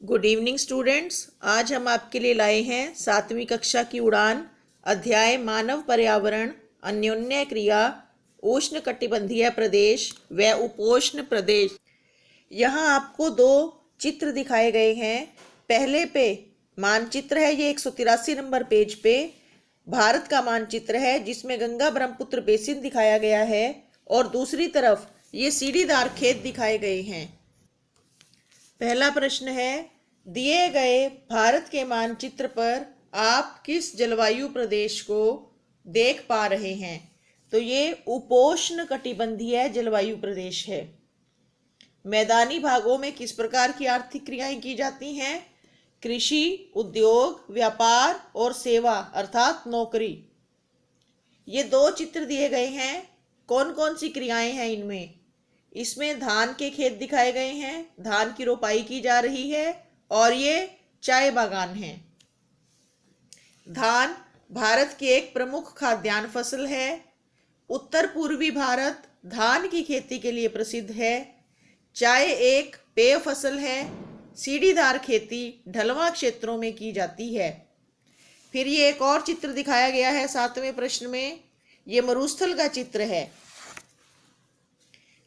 Good evening students. आज हम आपके लिए लाए हैं 7वीं कक्षा की उड़ान अध्याय मानव पर्यावरण अन्योन्य क्रिया उष्ण कटिबंधीय प्रदेश व उपोष्ण प्रदेश। यहाँ आपको दो चित्र दिखाए गए हैं। पहले पे मानचित्र है, ये 183 नंबर पेज पे भारत का मानचित्र है जिसमें गंगा ब्रह्मपुत्र बेसिन दिखाया गया है और दूसरी तरफ ये सीढ़ीदार खेत दिखाए गए हैं। पहला प्रश्न है, दिए गए भारत के मानचित्र पर आप किस जलवायु प्रदेश को देख पा रहे हैं? तो ये उपोष्ण कटिबंधीय जलवायु प्रदेश है। मैदानी भागों में किस प्रकार की आर्थिक क्रियाएं की जाती हैं? कृषि, उद्योग, व्यापार और सेवा अर्थात नौकरी। ये दो चित्र दिए गए हैं। कौन कौन सी क्रियाएं हैं इनमें? इसमें धान के खेत दिखाए गए हैं, धान की रोपाई की जा रही है और ये चाय बागान है। धान भारत की एक प्रमुख खाद्यान्न फसल है। उत्तर पूर्वी भारत धान की खेती के लिए प्रसिद्ध है। चाय एक पेय फसल है। सीढ़ीदार खेती ढलवां क्षेत्रों में की जाती है। फिर ये एक और चित्र दिखाया गया है 7वें प्रश्न में। ये मरुस्थल का चित्र है।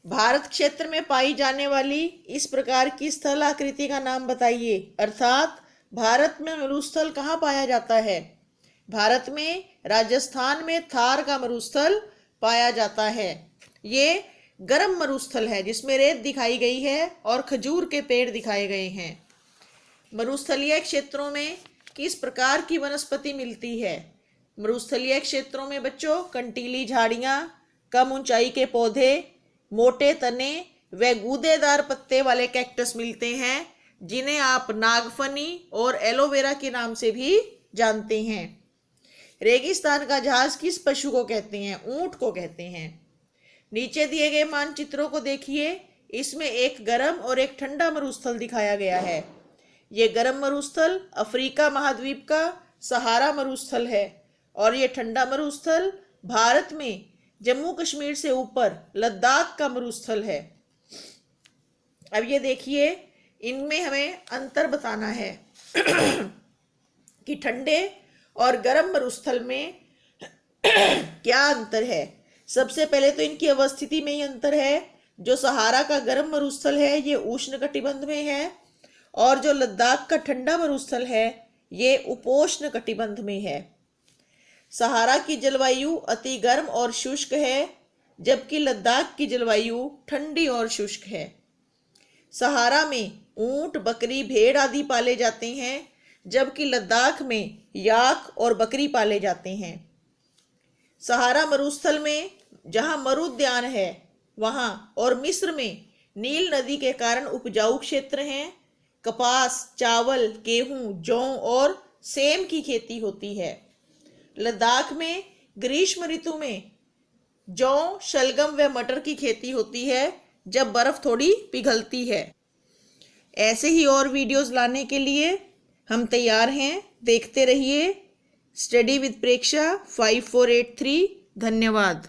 भारत क्षेत्र में पाई जाने वाली इस प्रकार की स्थल आकृति का नाम बताइए, अर्थात भारत में मरुस्थल कहाँ पाया जाता है? भारत में राजस्थान में थार का मरुस्थल पाया जाता है। ये गर्म मरुस्थल है जिसमें रेत दिखाई गई है और खजूर के पेड़ दिखाए गए हैं। मरुस्थलीय क्षेत्रों में किस प्रकार की वनस्पति मिलती है? मरुस्थलीय क्षेत्रों में बच्चों कंटीली झाड़ियाँ, कम ऊंचाई के पौधे, मोटे तने व गूदेदार पत्ते वाले कैक्टस मिलते हैं जिन्हें आप नागफनी और एलोवेरा के नाम से भी जानते हैं। रेगिस्तान का जहाज किस पशु को कहते हैं? ऊंट को कहते हैं। नीचे दिए गए मानचित्रों को देखिए। इसमें एक गर्म और एक ठंडा मरुस्थल दिखाया गया है। ये गर्म मरुस्थल अफ्रीका महाद्वीप का सहारा मरुस्थल है और ये ठंडा मरुस्थल भारत में जम्मू कश्मीर से ऊपर लद्दाख का मरुस्थल है। अब ये देखिए, इनमें हमें अंतर बताना है कि ठंडे और गर्म मरुस्थल में क्या अंतर है। सबसे पहले तो इनकी अवस्थिति में ही अंतर है। जो सहारा का गर्म मरुस्थल है ये उष्ण कटिबंध में है और जो लद्दाख का ठंडा मरुस्थल है ये उपोष्ण कटिबंध में है। सहारा की जलवायु अति गर्म और शुष्क है जबकि लद्दाख की जलवायु ठंडी और शुष्क है। सहारा में ऊंट, बकरी, भेड़ आदि पाले जाते हैं जबकि लद्दाख में याक और बकरी पाले जाते हैं। सहारा मरुस्थल में जहां मरुद्यान है वहां और मिस्र में नील नदी के कारण उपजाऊ क्षेत्र हैं। कपास, चावल, गेहूं, जौ और सेम की खेती होती है। लद्दाख में ग्रीष्म ऋतु में जौ, शलगम व मटर की खेती होती है जब बर्फ थोड़ी पिघलती है। ऐसे ही और वीडियोस लाने के लिए हम तैयार हैं। देखते रहिए स्टडी विद प्रेक्षा 5483। धन्यवाद।